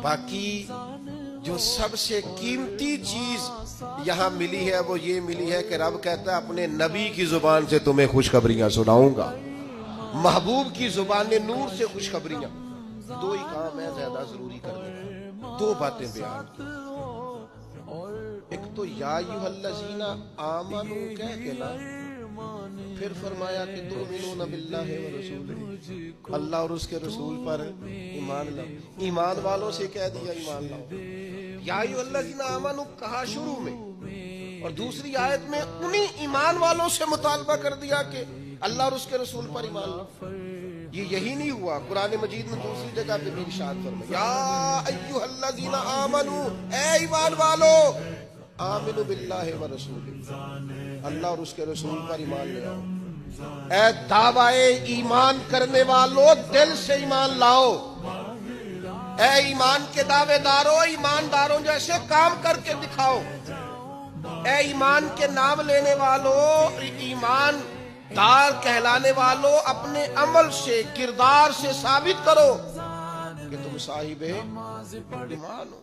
باقی جو سب سے قیمتی چیز یہاں ملی ہے وہ یہ ملی ہے کہ رب کہتا ہے اپنے نبی کی زبان سے تمہیں خوشخبریاں سناؤں گا، محبوب کی زبان نور سے خوشخبریاں۔ دو ہی کام ہے زیادہ ضروری کرنے کا، دو باتیں بیان کی۔ ایک تو یا ایھا الذین آمنو کہہ کے نا، پھر فرمایا کہ تؤمنون باللہ ورسولہ، اللہ اور اس کے رسول پر ایمان لاؤ۔ ایمان والوں سے کہہ دیا ایمان لاؤ، یا ایھا الذین آمنو کہا شروع میں، اور دوسری آیت میں انہی ایمان والوں سے مطالبہ کر دیا کہ اللہ اور اس کے رسول پر ایمان لاؤ۔ یہ یہی نہیں ہوا، قرآن مجید میں دوسری جگہ پہ بھی ارشاد فرمایا یا ایھا الذین آمنو، اے ایمان والو، آمنوا باللہ ورسولہ، اللہ اور اس کے رسول پر ایمان لے آؤ۔ اے دعوی ایمان کرنے والو، دل سے ایمان لاؤ۔ اے ایمان کے دعوے داروں، ایمانداروں جیسے کام کر کے دکھاؤ۔ اے ایمان کے نام لینے والوں، ایمان دار کہلانے والوں، اپنے عمل سے، کردار سے ثابت کرو کہ تم صاحب ایمان ہو۔